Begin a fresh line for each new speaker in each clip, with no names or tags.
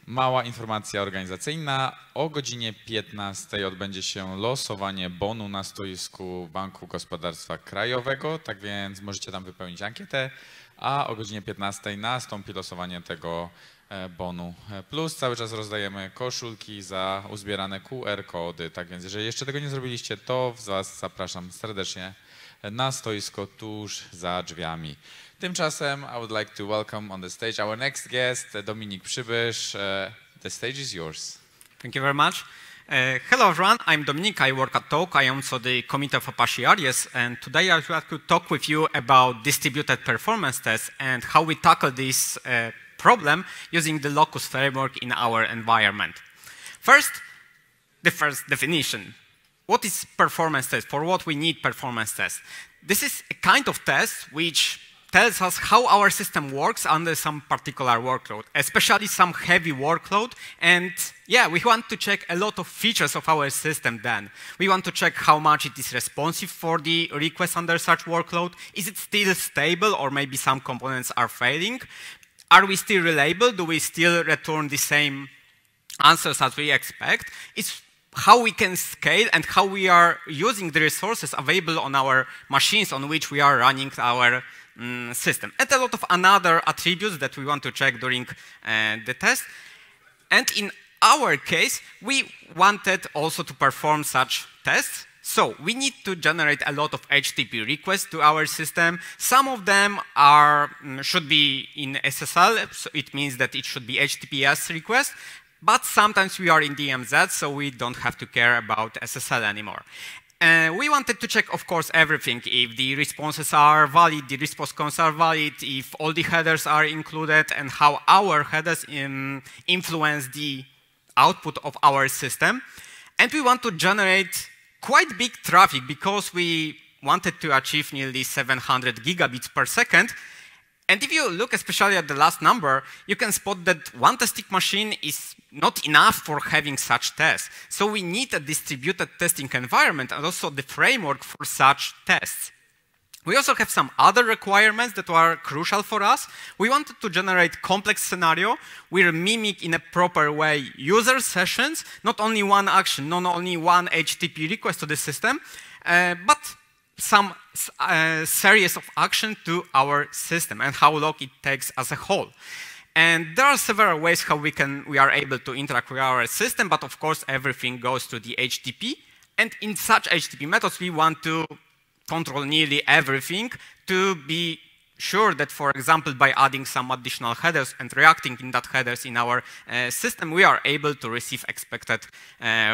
Mała informacja organizacyjna. O godzinie 15 odbędzie się losowanie bonu na stoisku Banku Gospodarstwa Krajowego, tak więc możecie tam wypełnić ankietę, a o godzinie 15 nastąpi losowanie tego bonu. Plus cały czas rozdajemy koszulki za uzbierane QR-kody, tak więc jeżeli jeszcze tego nie zrobiliście, to Was zapraszam serdecznie na stoisko tuż za drzwiami. Tymczasem I would like to welcome on the stage our next guest, Dominik Przybysz. The stage is yours.
Thank you very much. Hello everyone, I'm Dominik, I work at Talk, I am also the committee of Apache Aries, and today I would like to talk with you about distributed performance tests and how we tackle this problem using the Locust framework in our environment. First, the first definition. What is performance test? For what we need performance test? This is a kind of test which tells us how our system works under some particular workload, especially some heavy workload. And yeah, we want to check a lot of features of our system then. We want to check how much it is responsive for the request under such workload. Is it still stable, or maybe some components are failing? Are we still reliable? Do we still return the same answers as we expect? It's how we can scale and how we are using the resources available on our machines on which we are running our system. And a lot of other attributes that we want to check during the test. And in our case, we wanted also to perform such tests. So we need to generate a lot of HTTP requests to our system. Some of them should be in SSL, so it means that it should be HTTPS requests. But sometimes we are in DMZ, so we don't have to care about SSL anymore. We wanted to check, of course, everything. If the responses are valid, the response counts are valid, if all the headers are included, and how our headers influence the output of our system. And we want to generate quite big traffic because we wanted to achieve nearly 700 gigabits per second. And if you look especially at the last number, you can spot that one testing machine is not enough for having such tests. So we need a distributed testing environment and also the framework for such tests. We also have some other requirements that are crucial for us. We wanted to generate complex scenario. We mimic in a proper way user sessions, not only one action, not only one HTTP request to the system, but some series of action to our system and how long it takes as a whole. And there are several ways how we are able to interact with our system, but of course everything goes to the HTTP. And in such HTTP methods, we want to control nearly everything to be sure that, for example, by adding some additional headers and reacting in that headers in our system, we are able to receive expected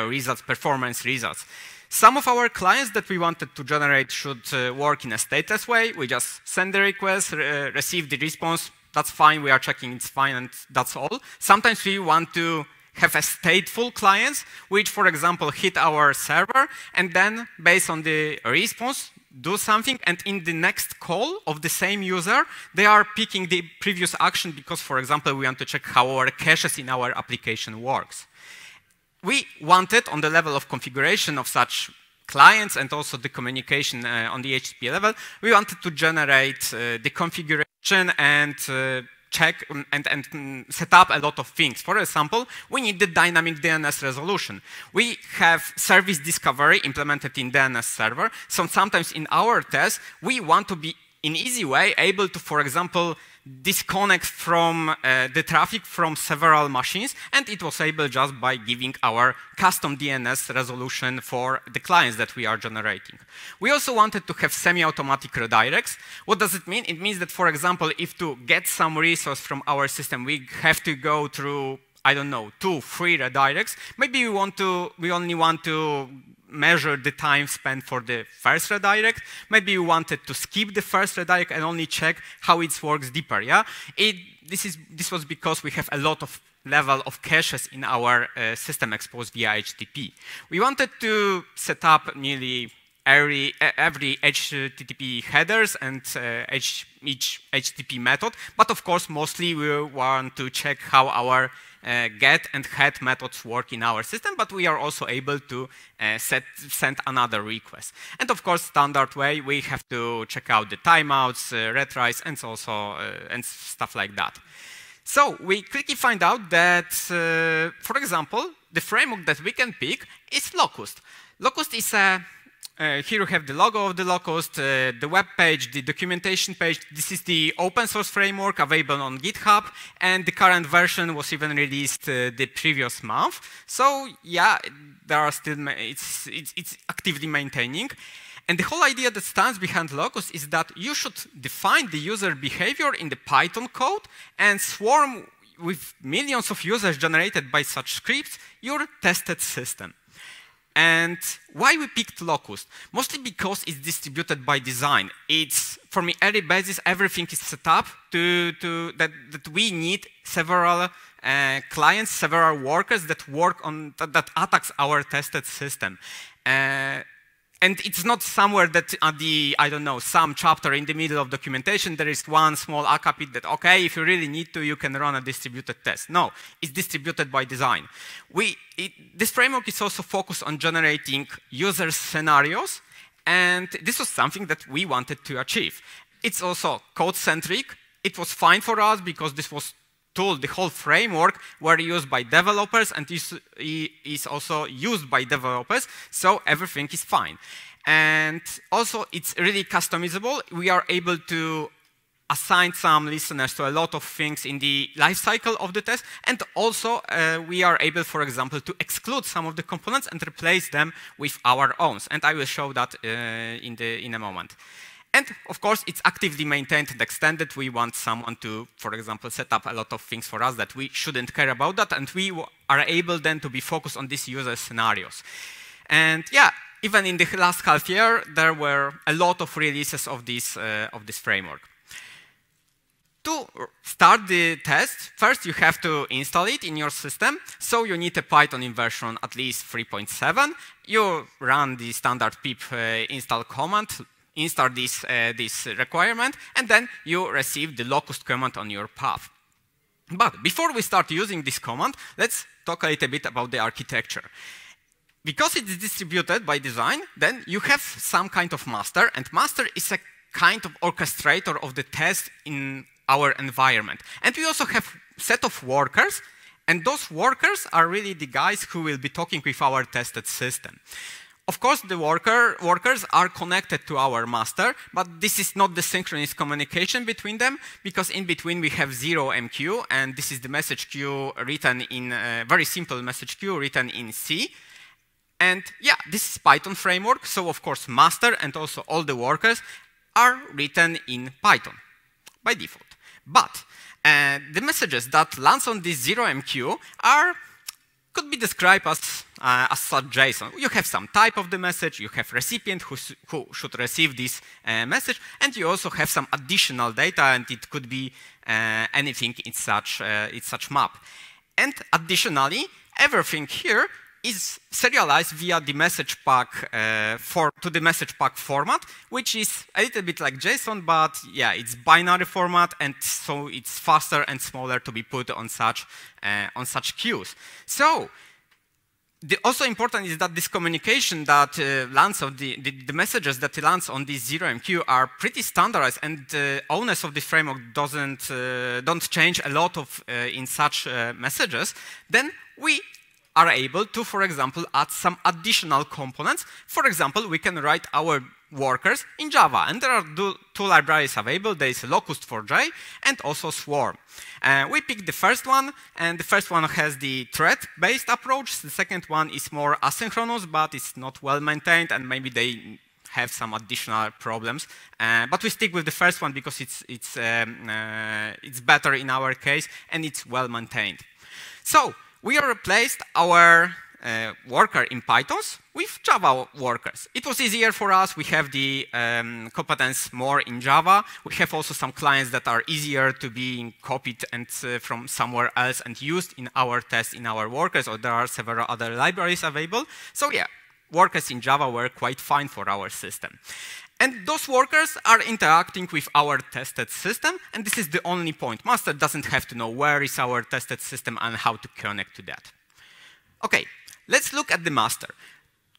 results, performance results. Some of our clients that we wanted to generate should work in a stateless way. We just send the request, receive the response. That's fine, we are checking it's fine, and that's all. Sometimes we want to have a stateful clients, which, for example, hit our server, and then, based on the response, do something, and in the next call of the same user, they are picking the previous action because, for example, we want to check how our caches in our application works. We wanted, on the level of configuration of such clients and also the communication on the HTTP level, we wanted to generate the configuration and check and set up a lot of things. For example, we need the dynamic DNS resolution. We have service discovery implemented in DNS server, so sometimes in our tests, we want to be in easy way able to, for example, disconnect from the traffic from several machines, and it was able just by giving our custom DNS resolution for the clients that we are generating. We also wanted to have semi-automatic redirects. What does it mean? It means that, for example, if to get some resource from our system, we have to go through, I don't know, 2, 3 redirects. Maybe we only want to measure the time spent for the first redirect. Maybe you wanted to skip the first redirect and only check how it works deeper. Yeah, this was because we have a lot of level of caches in our system exposed via HTTP. We wanted to set up nearly every HTTP headers and each HTTP method, but of course mostly we want to check how our get and head methods work in our system, but we are also able to send another request. And of course, standard way, we have to check out the timeouts, retries, and also and stuff like that. So we quickly find out that, for example, the framework that we can pick is Locust. Locust is a here you have the logo of the Locust, the web page, the documentation page. This is the open source framework available on GitHub, and the current version was even released the previous month. So yeah, there are still it's actively maintaining. And the whole idea that stands behind Locust is that you should define the user behavior in the Python code and swarm with millions of users generated by such scripts your tested system. And why we picked Locust? Mostly because it's distributed by design. It's, from an early basis, everything is set up that we need several clients, several workers that work on, that attacks our tested system. And it's not somewhere that at the, I don't know, some chapter in the middle of documentation, there is one small akapit that, okay, if you really need to, you can run a distributed test. No, it's distributed by design. This framework is also focused on generating user scenarios, and this was something that we wanted to achieve. It's also code-centric. It was fine for us because this was tool, the whole framework were used by developers and is also used by developers, so everything is fine. And also, it's really customizable. We are able to assign some listeners to a lot of things in the lifecycle of the test, and also we are able, for example, to exclude some of the components and replace them with our own. And I will show that in a moment. And of course, it's actively maintained and extended. We want someone to, for example, set up a lot of things for us that we shouldn't care about that, and we are able then to be focused on these user scenarios. And yeah, even in the last half year, there were a lot of releases of this framework. To start the test, first you have to install it in your system. So you need a Python in version at least 3.7. You run the standard pip install command, install this requirement, and then you receive the locust command on your path. But before we start using this command, let's talk a little bit about the architecture. Because it is distributed by design, then you have some kind of master, and master is a kind of orchestrator of the test in our environment. And we also have a set of workers, and those workers are really the guys who will be talking with our tested system. Of course, the workers are connected to our master, but this is not the synchronous communication between them, because in between we have 0MQ, and this is the message queue written in a very simple message queue written in C. And yeah, this is Python framework, so of course master and also all the workers are written in Python by default. But the messages that lands on this 0MQ could be described as such JSON. You have some type of the message, you have recipient who should receive this message, and you also have some additional data, and it could be anything in such map. And additionally, everything here is serialized via the message pack to the message pack format, which is a little bit like JSON, but yeah, it's binary format, and so it's faster and smaller to be put on such queues. So also important is that this communication that lands on the messages that lands on this 0MQ are pretty standardized, and the owners of the framework don't change a lot of in such messages. Then we are able to, for example, add some additional components. For example, we can write our workers in Java, and there are two libraries available. There is Locust for J and also Swarm. We picked the first one, and the first one has the thread-based approach. The second one is more asynchronous, but it's not well maintained, and maybe they have some additional problems. But we stick with the first one because it's better in our case, and it's well maintained. So we have replaced our worker in Pythons with Java workers. It was easier for us. We have the competence more in Java. We have also some clients that are easier to be copied and from somewhere else and used in our tests, in our workers, or there are several other libraries available. So yeah, workers in Java were quite fine for our system. And those workers are interacting with our tested system, and this is the only point. Master doesn't have to know where is our tested system and how to connect to that. Okay, let's look at the master.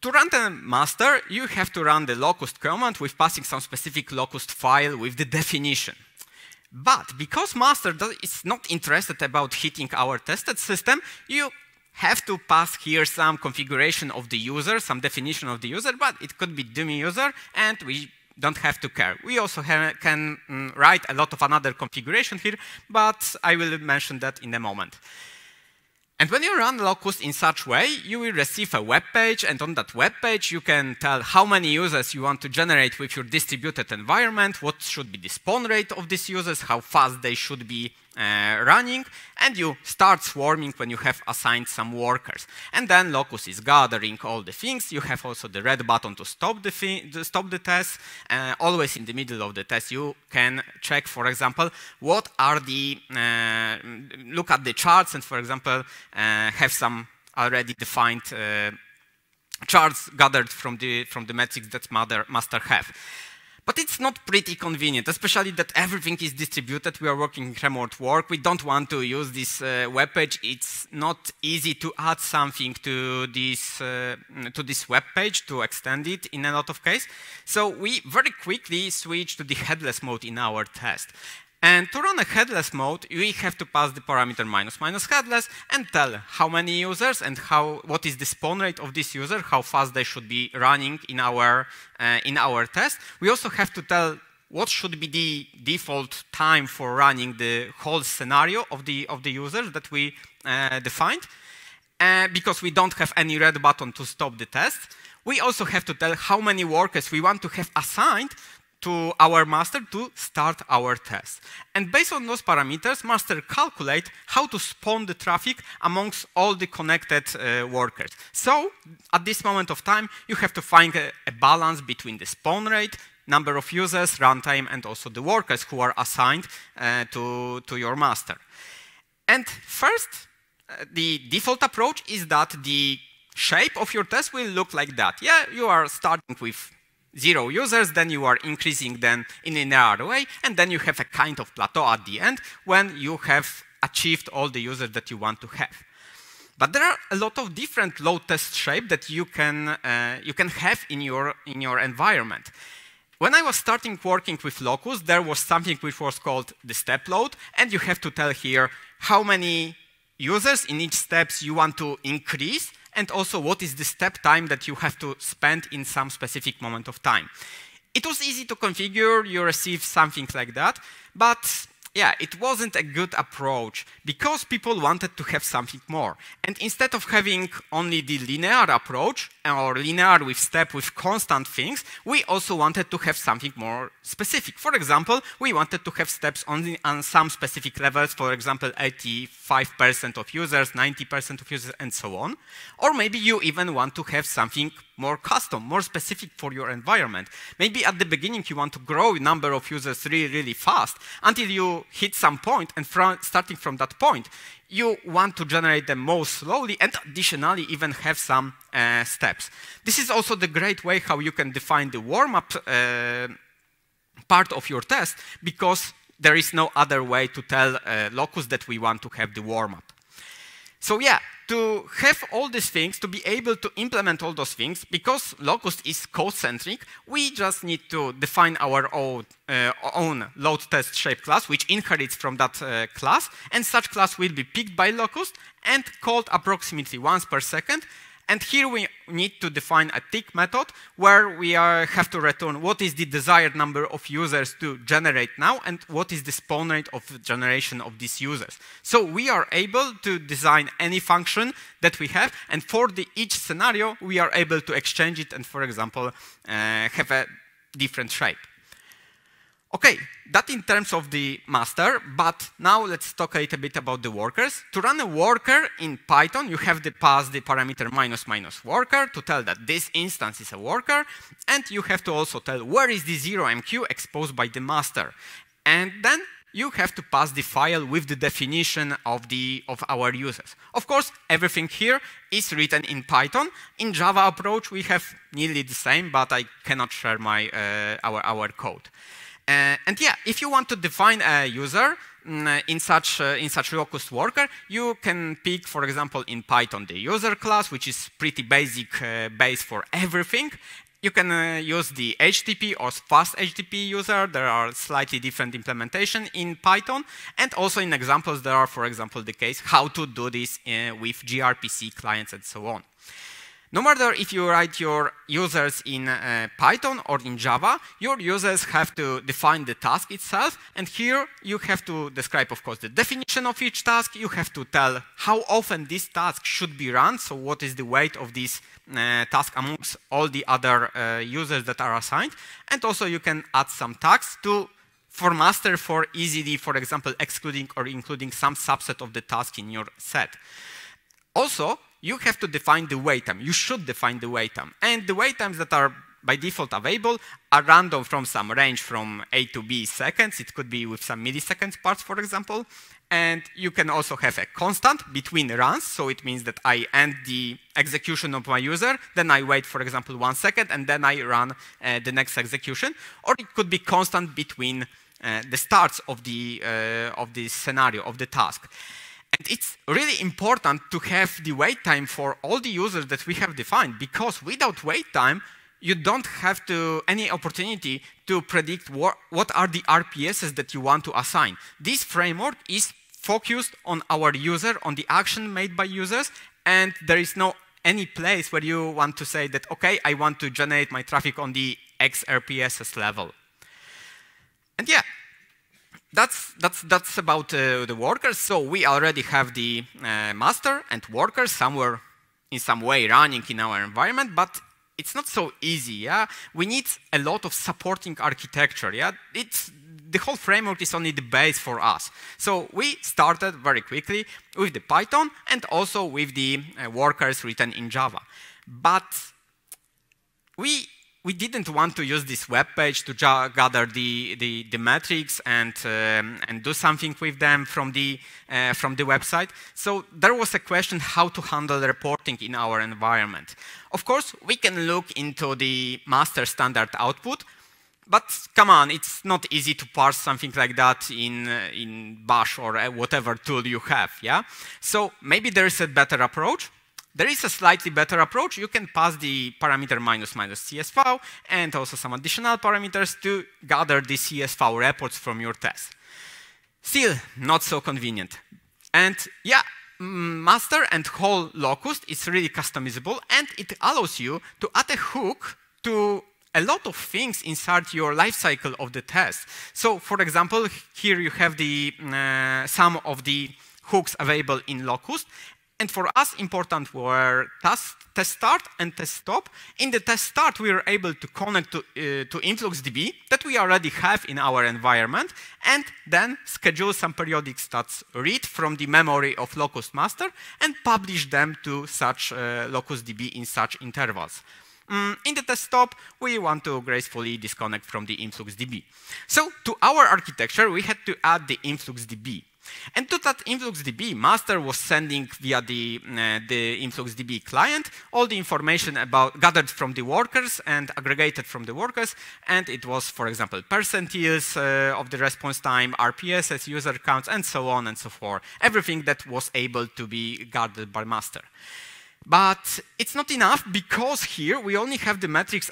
To run the master, you have to run the locust command with passing some specific locust file with the definition. But because master is not interested about hitting our tested system, you have to pass here some configuration of the user, some definition of the user, but it could be dummy user, and we don't have to care. We also can write a lot of another configuration here, but I will mention that in a moment. And when you run Locust in such way, you will receive a web page, and on that web page, you can tell how many users you want to generate with your distributed environment, what should be the spawn rate of these users, how fast they should be running, and you start swarming when you have assigned some workers. And then Locust is gathering all the things. You have also the red button to stop the test. Always in the middle of the test, you can check, for example, what are the, look at the charts and, for example, have some already defined charts gathered from the metrics that master have. But it's not pretty convenient, especially that everything is distributed. We are working in remote work. We don't want to use this web page. It's not easy to add something to this web page to extend it in a lot of cases. So we very quickly switch to the headless mode in our test. And to run a headless mode, we have to pass the parameter -- headless and tell how many users and what is the spawn rate of this user, how fast they should be running in our test. We also have to tell what should be the default time for running the whole scenario of the user that we defined. Because we don't have any red button to stop the test. We also have to tell how many workers we want to have assigned to our master to start our test. And based on those parameters, master calculate how to spawn the traffic amongst all the connected workers. So at this moment of time, you have to find a balance between the spawn rate, number of users, runtime, and also the workers who are assigned to your master. And first, the default approach is that the shape of your test will look like that. Yeah, you are starting with 0 users, then you are increasing them in a linear way, and then you have a kind of plateau at the end when you have achieved all the users that you want to have. But there are a lot of different load test shapes that you can have in your environment. When I was starting working with Locust, there was something which was called the step load, and you have to tell here how many users in each steps you want to increase, and also what is the step time that you have to spend in some specific moment of time. It was easy to configure, you receive something like that, but yeah, it wasn't a good approach because people wanted to have something more. And instead of having only the linear approach or linear with step with constant things, we also wanted to have something more specific. For example, we wanted to have steps only on some specific levels, for example, 85% of users, 90% of users, and so on. Or maybe you even want to have something more custom, more specific for your environment. Maybe at the beginning you want to grow the number of users really, really fast until you hit some point, and starting from that point, you want to generate them more slowly and additionally even have some steps. This is also the great way how you can define the warm-up part of your test, because there is no other way to tell Locust that we want to have the warm-up. So yeah, to have all these things, to be able to implement all those things, because Locust is code-centric, we just need to define our own load test shape class, which inherits from that class, and such class will be picked by Locust and called approximately once per second. And here we need to define a tick method where we have to return what is the desired number of users to generate now and what is the spawn rate of generation of these users. So we are able to design any function that we have, and for each scenario, we are able to exchange it and, for example, have a different shape. Okay, that in terms of the master, but now let's talk a little bit about the workers. To run a worker in Python, you have to pass the parameter -- worker to tell that this instance is a worker, and you have to also tell where is the 0MQ exposed by the master. And then you have to pass the file with the definition of our users. Of course, everything here is written in Python. In Java approach, we have nearly the same, but I cannot share our code. And yeah, if you want to define a user in such Locust worker, you can pick, for example, in Python, the user class, which is pretty basic base for everything. You can use the HTTP or fast HTTP user. There are slightly different implementation in Python. And also in examples, there are, for example, the case how to do this with gRPC clients and so on. No matter if you write your users in Python or in Java, your users have to define the task itself. And here you have to describe, of course, the definition of each task. You have to tell how often this task should be run. So what is the weight of this task amongst all the other users that are assigned. And also you can add some tags for master, for easily, for example, excluding or including some subset of the task in your set. Also, you have to define the wait time. You should define the wait time. And the wait times that are by default available are random from some range from A to B seconds. It could be with some milliseconds parts, for example. And you can also have a constant between runs. So it means that I end the execution of my user, then I wait, for example, 1 second, and then I run the next execution. Or it could be constant between the starts of the scenario, of the task. And it's really important to have the wait time for all the users that we have defined, because without wait time, you don't have any opportunity to predict what are the RPSs that you want to assign. This framework is focused on our user, on the action made by users, and there is no any place where you want to say that, okay, I want to generate my traffic on the X RPSs level. And yeah, that's about the workers. So we already have the master and workers somewhere in some way running in our environment, but it's not so easy. Yeah, we need a lot of supporting architecture. Yeah, the whole framework is only the base for us. So we started very quickly with the Python and also with the workers written in Java, but we didn't want to use this web page to gather the metrics and do something with them from the website. So there was a question how to handle reporting in our environment. Of course, we can look into the master standard output, but come on, it's not easy to parse something like that in Bash or whatever tool you have. Yeah. So maybe there is a better approach. There is a slightly better approach. You can pass the parameter minus CSV and also some additional parameters to gather the CSV reports from your test. Still, not so convenient. And yeah, master and whole locust is really customizable, and it allows you to add a hook to a lot of things inside your lifecycle of the test. So, for example, here you have the some of the hooks available in Locust. And for us, important were test start and test stop. In the test start, we were able to connect to InfluxDB that we already have in our environment, and then schedule some periodic stats read from the memory of Locust master and publish them to such LocustDB in such intervals. In the test stop, we want to gracefully disconnect from the InfluxDB. So to our architecture, we had to add the InfluxDB. And to that InfluxDB, master was sending via the InfluxDB client all the information gathered from the workers and aggregated from the workers. And it was, for example, percentiles of the response time, RPSs, user counts, and so on and so forth. Everything that was able to be gathered by master. But it's not enough, because here we only have the metrics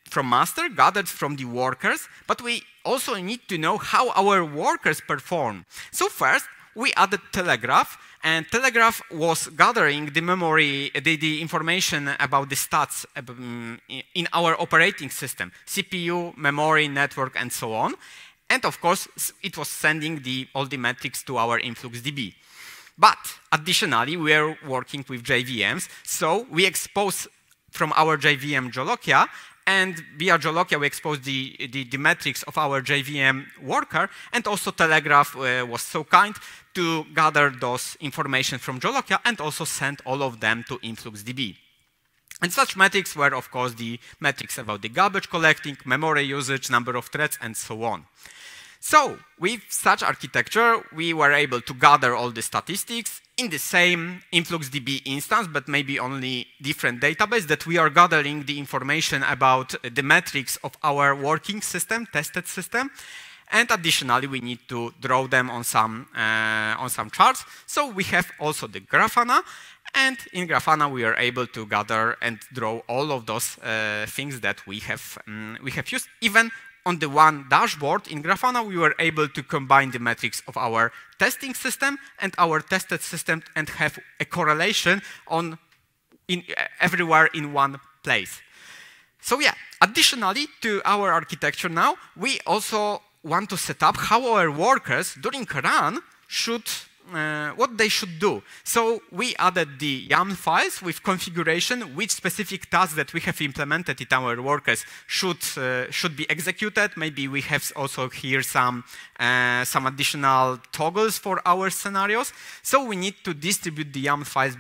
from master gathered from the workers, but we also need to know how our workers perform. So first, we added telegraph, and telegraph was gathering the memory, the information about the stats in our operating system, CPU, memory, network, and so on. And of course, it was sending all the metrics to our InfluxDB. But additionally, we are working with JVMs, so we expose from our JVM Jolokia, and via Jolokia, we expose the metrics of our JVM worker, and also Telegraph was so kind to gather those information from Jolokia and also send all of them to InfluxDB. And such metrics were, of course, the metrics about the garbage collecting, memory usage, number of threads, and so on. So with such architecture, we were able to gather all the statistics in the same InfluxDB instance, but maybe only different database, that we are gathering the information about the metrics of our working system, tested system. And additionally, we need to draw them on some charts. So we have also the Grafana. And in Grafana, we are able to gather and draw all of those things that we have used. Even on the one dashboard in Grafana, we were able to combine the metrics of our testing system and our tested system and have a correlation everywhere in one place. So yeah, additionally to our architecture now, we also want to set up how our workers during run should what they should do. So we added the YAML files with configuration, which specific tasks that we have implemented in our workers should be executed. Maybe we have also here some additional toggles for our scenarios. So we need to distribute the YAML files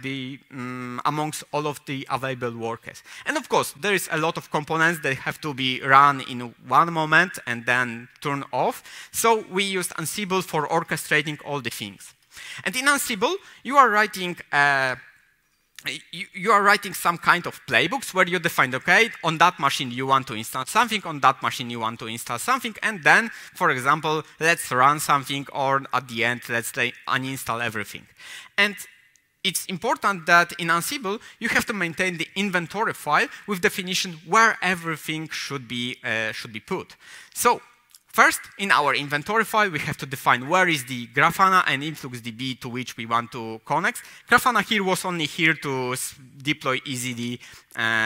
amongst all of the available workers. And of course, there is a lot of components that have to be run in one moment and then turn off. So we used Ansible for orchestrating all the things. And in Ansible, you are writing some kind of playbooks where you define, okay, on that machine you want to install something, on that machine you want to install something, and then, for example, let's run something, or at the end, let's say uninstall everything. And it's important that in Ansible, you have to maintain the inventory file with definition where everything should be put. So, first, in our inventory file, we have to define where is the Grafana and InfluxDB to which we want to connect. Grafana here was only here to deploy easily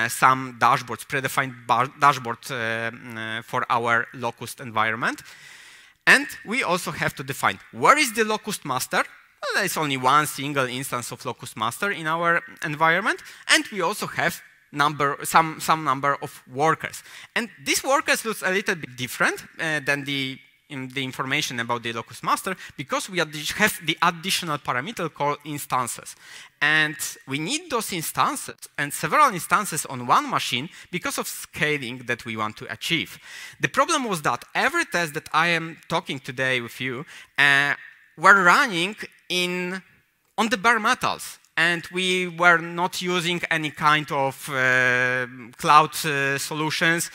some dashboards, predefined dashboards for our Locust environment. And we also have to define where is the Locust master. Well, there is only one single instance of Locust master in our environment. And we also have some number of workers. And these workers looks a little bit different than the information about the Locust master, because we have the additional parameter called instances. And we need those instances and several instances on one machine because of scaling that we want to achieve. The problem was that every test that I am talking today with you were running on the bare metals. And we were not using any kind of cloud solutions,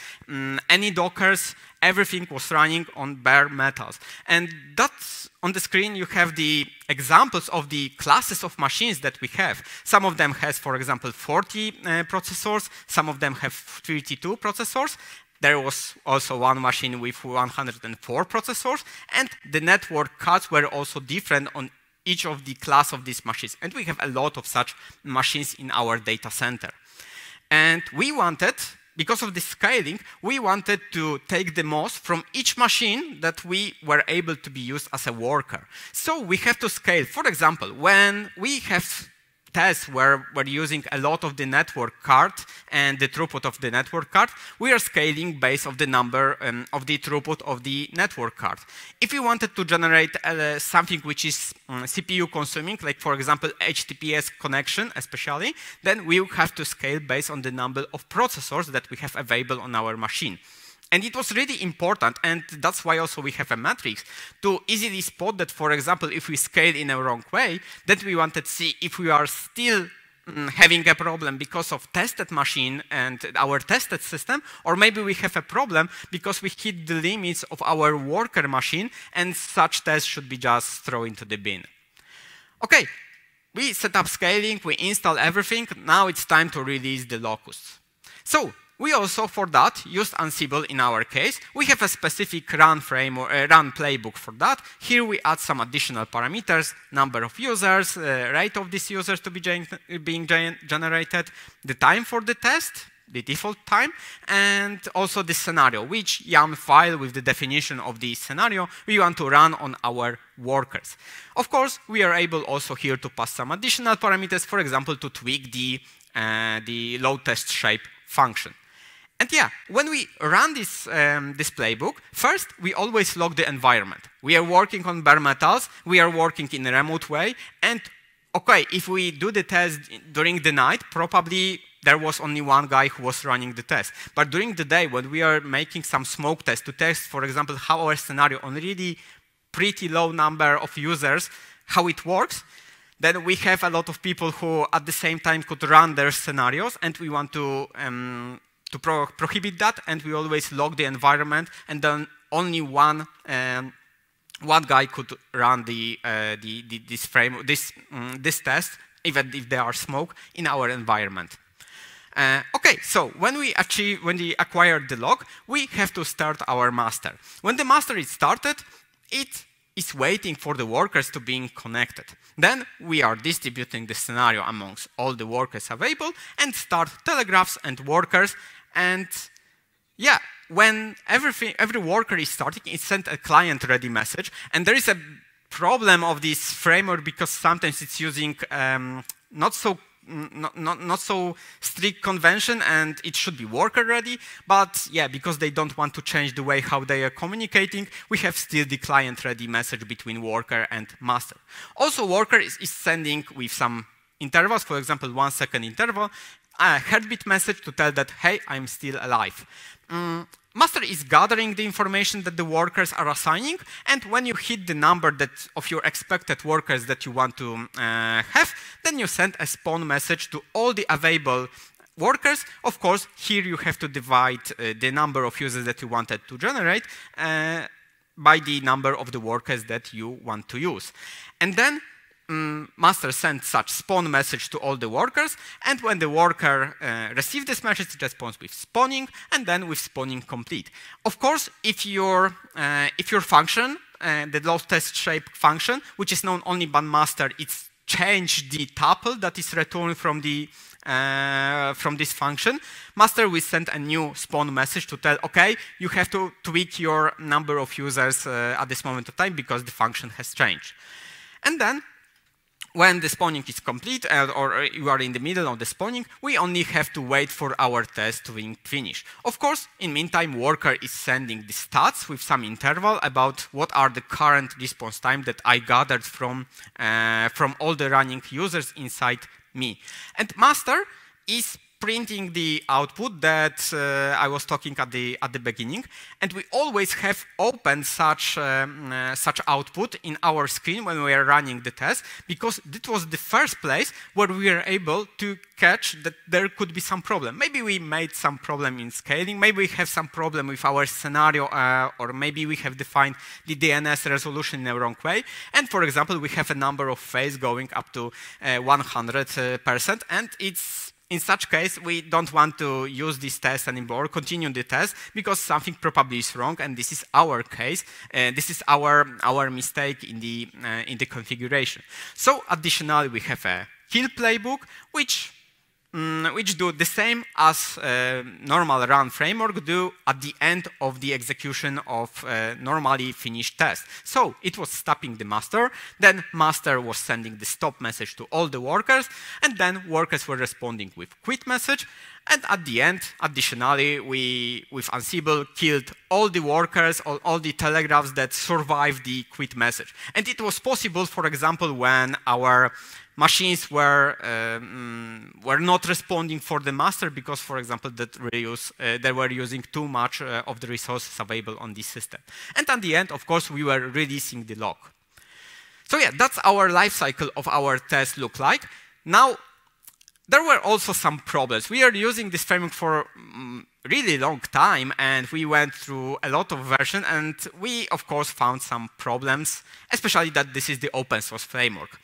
any Dockers. Everything was running on bare metals. And that's on the screen, you have the examples of the classes of machines that we have. Some of them has, for example, 40 processors. Some of them have 32 processors. There was also one machine with 104 processors. And the network cards were also different on each of the class of these machines. And we have a lot of such machines in our data center. And we wanted, because of the scaling, we wanted to take the most from each machine that we were able to be used as a worker. So we have to scale. For example, when we have tests where we're using a lot of the network card and the throughput of the network card, we are scaling based on the number of the throughput of the network card. If we wanted to generate something which is CPU consuming, like for example HTTPS connection especially, then we will have to scale based on the number of processors that we have available on our machine. And it was really important, and that's why also we have a matrix, to easily spot that, for example, if we scale in a wrong way, that we wanted to see if we are still having a problem because of tested machine and our tested system, or maybe we have a problem because we hit the limits of our worker machine, and such tests should be just thrown into the bin. Okay, we set up scaling, we install everything, now it's time to release the Locust. So, we also, for that, used Ansible in our case. We have a specific run playbook for that. Here we add some additional parameters, number of users, rate of these users to be being generated, the time for the test, the default time, and also the scenario, which YAML file with the definition of the scenario we want to run on our workers. Of course, we are able also here to pass some additional parameters, for example, to tweak the load test shape function. And yeah, when we run this playbook, first, we always log the environment. We are working on bare metals, we are working in a remote way, and okay, if we do the test during the night, probably there was only one guy who was running the test. But during the day, when we are making some smoke tests to test, for example, how our scenario on really pretty low number of users, how it works, then we have a lot of people who at the same time could run their scenarios, and we want to prohibit that, and we always log the environment and then only one guy could run this test, even if there are smoke in our environment. Okay, so when we acquire the log, we have to start our master. When the master is started, it is waiting for the workers to be connected. Then we are distributing the scenario amongst all the workers available and start telegraphs and workers. And yeah, when every worker is starting, it sends a client-ready message. And there is a problem of this framework because sometimes it's using not so strict convention, and it should be worker ready, but yeah, because they don't want to change the way how they are communicating, we have still the client ready message between worker and master. Also, worker is sending with some intervals, for example, 1 second interval, a heartbeat message to tell that, hey, I'm still alive. Master is gathering the information that the workers are assigning, and when you hit the number of your expected workers that you want to have, then you send a spawn message to all the available workers. Of course, here you have to divide the number of users that you wanted to generate by the number of the workers that you want to use. And then master sends such spawn message to all the workers, and when the worker receives this message, it responds with spawning, and then with spawning complete. Of course, if your function, the low-test shape function, which is known only by master, it's changed the tuple that is returned from this function, master will send a new spawn message to tell, okay, you have to tweak your number of users at this moment of time because the function has changed. And then when the spawning is complete, or you are in the middle of the spawning, we only have to wait for our test to finish. Of course, in meantime, worker is sending the stats with some interval about what are the current response time that I gathered from all the running users inside me. And master is printing the output that I was talking at the beginning, and we always have opened such output in our screen when we are running the test, because this was the first place where we were able to catch that there could be some problem. Maybe we made some problem in scaling, maybe we have some problem with our scenario, or maybe we have defined the DNS resolution in a wrong way, and for example, we have a number of phase going up to 100%, and in such case, we don't want to use this test anymore, continue the test, because something probably is wrong, and this is our case. This is our mistake in the configuration. So additionally, we have a kill playbook, which do the same as normal run framework do at the end of the execution of normally finished test. So it was stopping the master, then master was sending the stop message to all the workers, and then workers were responding with quit message, and at the end, additionally, we, with Ansible, killed all the workers, all the telegraphs that survived the quit message. And it was possible, for example, when our machines were not responding for the master because, for example, they were using too much of the resources available on this system. And at the end, of course, we were releasing the log. So yeah, that's our life cycle of our test look like. Now, there were also some problems. We are using this framework for really long time, and we went through a lot of versions, and we, of course, found some problems, especially that this is the open source framework.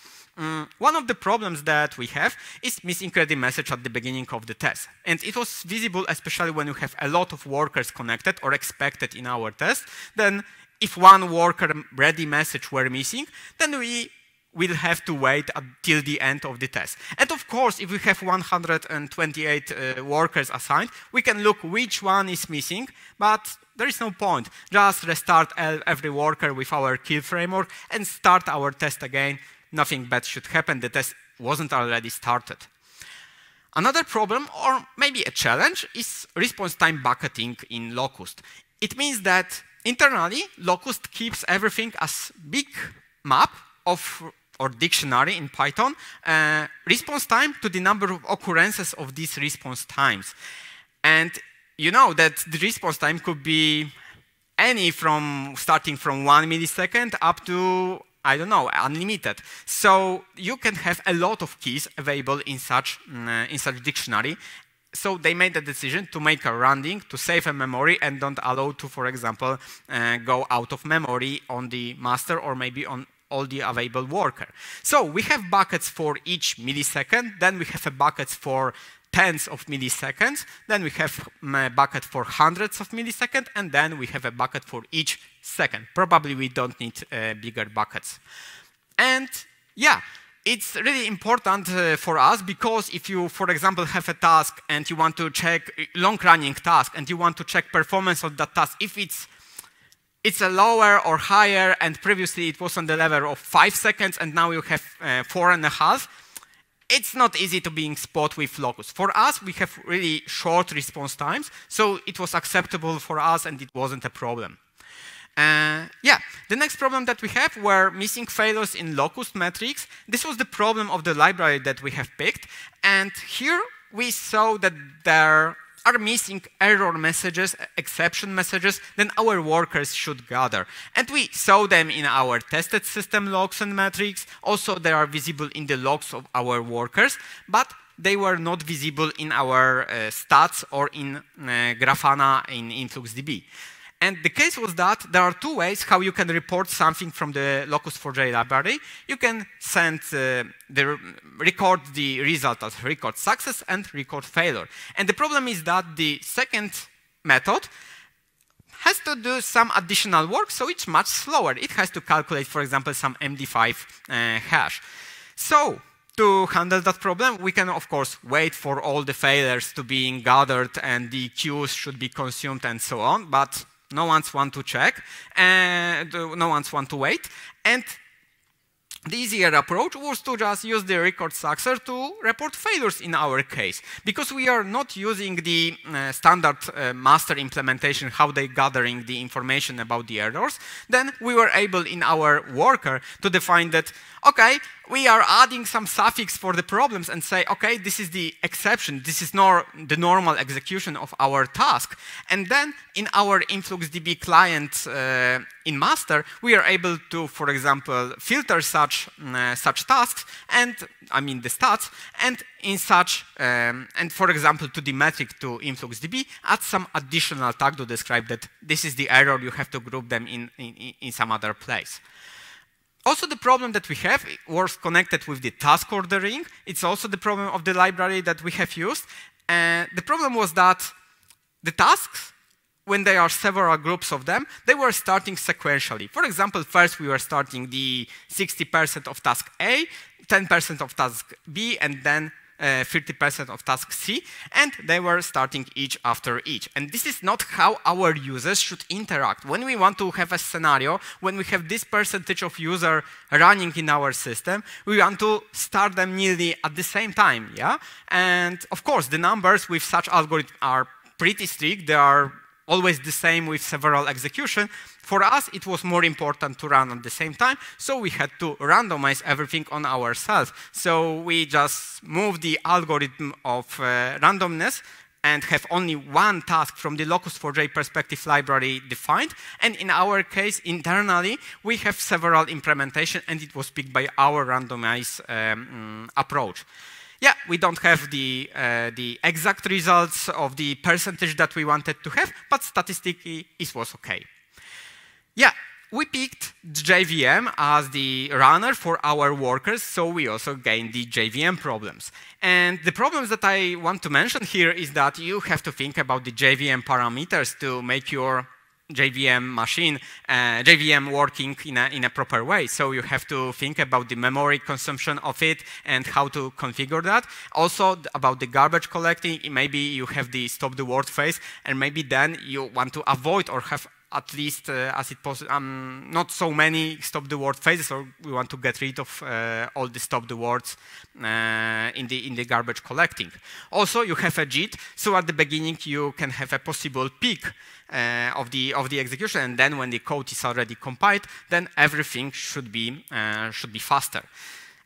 One of the problems that we have is missing ready message at the beginning of the test. And it was visible, especially when you have a lot of workers connected or expected in our test. Then if one worker ready message were missing, then we will have to wait until the end of the test. And of course, if we have 128 workers assigned, we can look which one is missing, but there is no point. Just restart every worker with our kill framework and start our test again. Nothing bad should happen. The test wasn't already started. Another problem, or maybe a challenge, is response time bucketing in Locust. It means that internally, Locust keeps everything as big map or dictionary in Python, response time to the number of occurrences of these response times. And you know that the response time could be any starting from 1 millisecond up to, I don't know, unlimited. So you can have a lot of keys available in such dictionary. So they made a decision to make a rounding, to save a memory, and don't allow to, for example, go out of memory on the master or maybe on all the available worker. So we have buckets for each millisecond, then we have a buckets for tens of milliseconds, then we have a bucket for hundreds of milliseconds, and then we have a bucket for each second. Probably we don't need bigger buckets. And yeah, it's really important for us because if you, for example, have a task and you want to check long-running task and you want to check performance of that task, if it's a lower or higher and previously it was on the level of 5 seconds and now you have 4.5, it's not easy to being spot with Locust. For us, we have really short response times, so it was acceptable for us and it wasn't a problem. Yeah, the next problem that we have were missing failures in Locust metrics. This was the problem of the library that we have picked. And here we saw that there are missing error messages, exception messages, then our workers should gather. And we saw them in our tested system logs and metrics. Also, they are visible in the logs of our workers, but they were not visible in our stats or in Grafana in InfluxDB. And the case was that there are two ways how you can report something from the Locust4j library. You can send record the result as record success and record failure. And the problem is that the second method has to do some additional work, so it's much slower. It has to calculate, for example, some MD5 hash. So to handle that problem, we can, of course, wait for all the failures to be gathered and the queues should be consumed and so on, but no one's want to check, and no one's want to wait. And the easier approach was to just use the record success to report failures in our case. Because we are not using the standard master implementation, how they gathering the information about the errors, then we were able in our worker to define that, okay, we are adding some suffix for the problems and say, okay, this is the exception, this is the normal execution of our task. And then in our InfluxDB client in master, we are able to, for example, filter such tasks, and I mean the stats, and in such, and for example, to the metric to InfluxDB, add some additional tag to describe that this is the error, you have to group them in some other place. Also, the problem that we have was connected with the task ordering. It's also the problem of the library that we have used. The problem was that the tasks, when there are several groups of them, they were starting sequentially. For example, first we were starting the 60% of task A, 10% of task B, and then 50% of task C, and they were starting each after each. And this is not how our users should interact. When we want to have a scenario, when we have this percentage of user running in our system, we want to start them nearly at the same time, yeah? And of course, the numbers with such algorithm are pretty strict. They are always the same with several execution. For us, it was more important to run at the same time, so we had to randomize everything on ourselves. So we just moved the algorithm of randomness and have only one task from the Locust4j perspective library defined. And in our case, internally, we have several implementations, and it was picked by our randomized approach. Yeah, we don't have the exact results of the percentage that we wanted to have, but statistically, it was okay. Yeah, we picked JVM as the runner for our workers, so we also gained the JVM problems. And the problems that I want to mention here is that you have to think about the JVM parameters to make your JVM machine, JVM working in a proper way. So you have to think about the memory consumption of it and how to configure that. Also about the garbage collecting, maybe you have the stop the word phase, and maybe then you want to avoid or have at least as it possible, not so many stop the word phases, or we want to get rid of all the stop the words in the garbage collecting. Also, you have a JIT, so at the beginning you can have a possible peak of the execution, and then when the code is already compiled, then everything should be faster.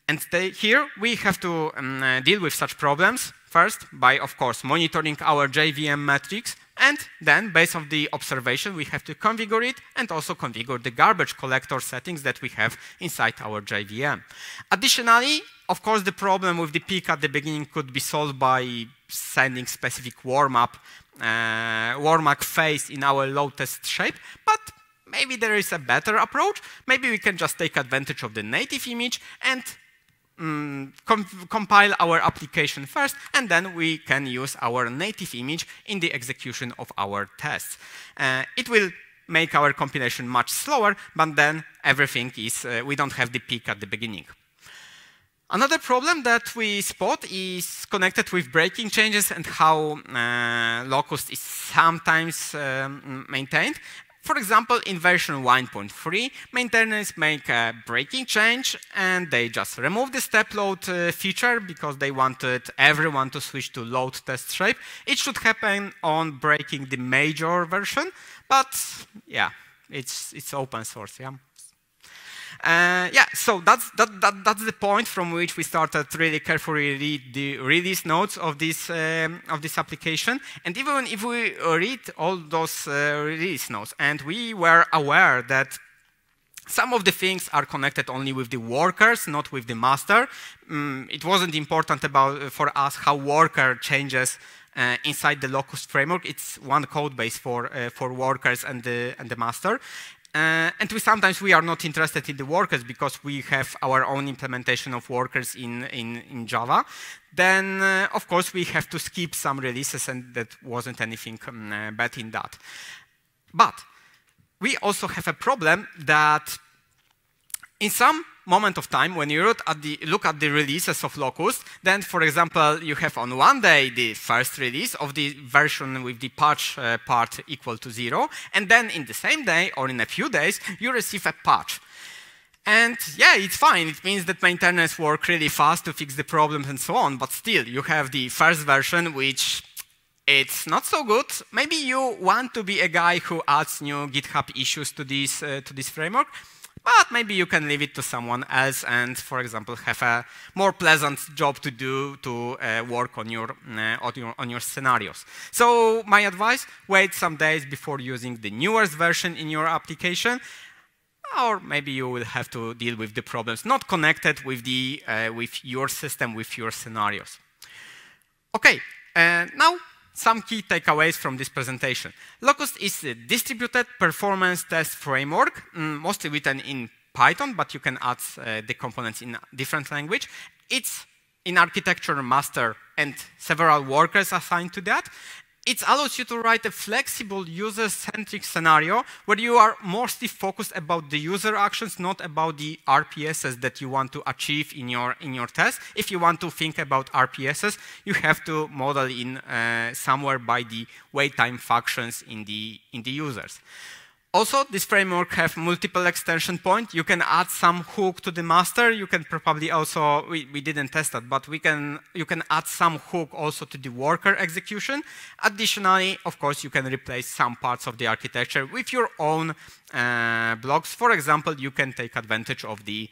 And here we have to deal with such problems first by, of course, monitoring our JVM metrics And then, based on the observation, we have to configure it and also configure the garbage collector settings that we have inside our JVM. Additionally, of course, the problem with the peak at the beginning could be solved by sending specific warm-up phase in our load test shape, but maybe there is a better approach. Maybe we can just take advantage of the native image and compile our application first, and then we can use our native image in the execution of our tests. It will make our compilation much slower, but then everything is, we don't have the peak at the beginning. Another problem that we spot is connected with breaking changes and how Locust is sometimes maintained. For example, in version 1.3, maintainers make a breaking change and they just remove the step load feature because they wanted everyone to switch to load test shape. It should happen on breaking the major version, but yeah, it's open source, yeah. Yeah, so that's the point from which we started really carefully read the release notes of this application. And even if we read all those release notes, and we were aware that some of the things are connected only with the workers, not with the master. It wasn't important for us how worker changes inside the Locust framework. It's one code base for workers and the master. And sometimes we are not interested in the workers because we have our own implementation of workers in Java. Then, of course, we have to skip some releases, and that wasn't anything bad in that. But we also have a problem that in some moment of time, when you look at the releases of Locust, then, for example, you have on one day the first release of the version with the patch part equal to 0, and then in the same day or in a few days, you receive a patch. And yeah, it's fine. It means that maintainers work really fast to fix the problems and so on, but still, you have the first version, which it's not so good. Maybe you want to be a guy who adds new GitHub issues to this framework, but maybe you can leave it to someone else and, for example, have a more pleasant job to do to work on your scenarios. So my advice, wait some days before using the newest version in your application, or maybe you will have to deal with the problems not connected with your system, with your scenarios. Okay, now some key takeaways from this presentation. Locust is a distributed performance test framework, mostly written in Python, but you can add the components in different language. It's in architecture master and several workers assigned to that. It allows you to write a flexible user-centric scenario where you are mostly focused about the user actions, not about the RPSs that you want to achieve in your test. If you want to think about RPSs, you have to model in somewhere by the wait time functions in the users. Also, this framework has multiple extension points. You can add some hook to the master. You can probably also, we didn't test that, but you can add some hook also to the worker execution. Additionally, of course, you can replace some parts of the architecture with your own blocks. For example, you can take advantage of the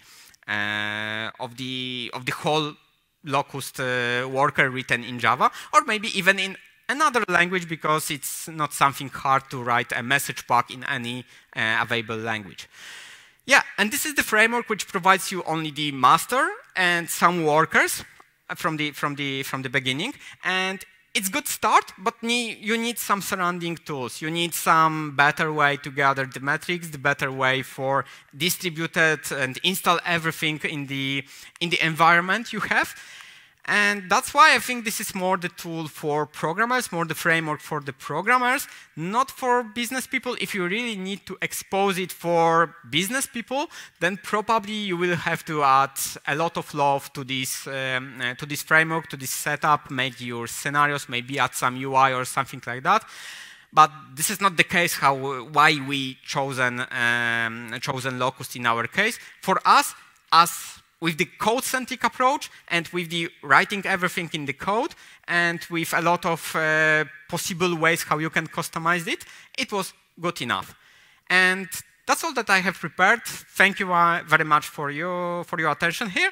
whole Locust worker written in Java, or maybe even in another language, because it's not something hard to write a message pack in any available language. Yeah, and this is the framework which provides you only the master and some workers from the beginning. And it's a good start, but you need some surrounding tools. You need some better way to gather the metrics, the better way for distributed and install everything in the environment you have. And that's why I think this is more the tool for programmers, more the framework for the programmers, not for business people. If you really need to expose it for business people, then probably you will have to add a lot of love to this framework, to this setup, make your scenarios, maybe add some UI or something like that. But this is not the case why we chosen Locust in our case. For us, with the code-centric approach and with the writing everything in the code and with a lot of possible ways how you can customize it, it was good enough. And that's all that I have prepared. Thank you very much for your attention here.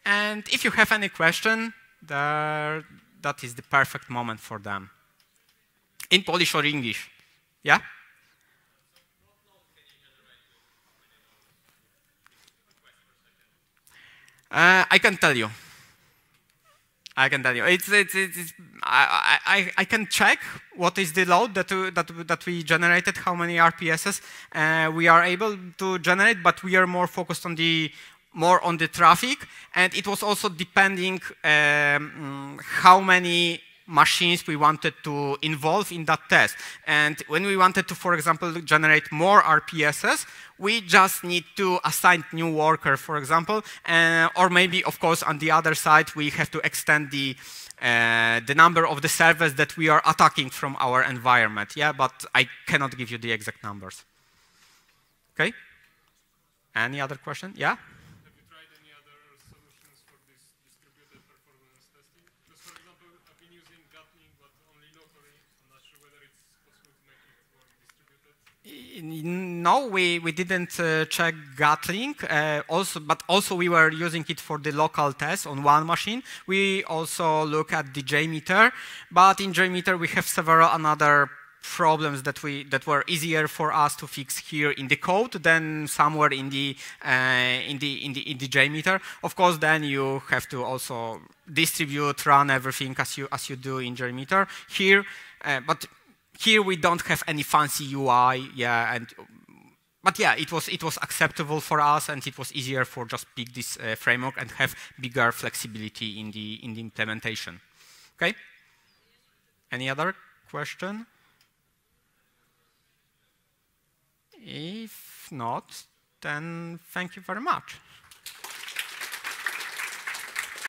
And if you have any question, that is the perfect moment for them. in Polish or English. Yeah? I can tell you. I can tell you. I can check what is the load that we generated, how many RPSs we are able to generate, but we are more focused on the traffic, and it was also depending how many machines we wanted to involve in that test. And when we wanted to, for example, generate more RPSs, we just need to assign new worker, for example, or maybe, of course, on the other side, we have to extend the number of the servers that we are attacking from our environment. Yeah, but I cannot give you the exact numbers. Okay? Any other question? Yeah? No, we didn't check Gatling. But also we were using it for the local test on one machine. We also look at the JMeter, but in JMeter we have several another problems that were easier for us to fix here in the code than somewhere in the JMeter. Of course, then you have to also distribute, run everything as you do in JMeter here, but. Here we don't have any fancy UI, yeah, but yeah, it was acceptable for us, and it was easier for just pick this framework and have bigger flexibility in the implementation. Okay. Any other question? If not, then thank you very much.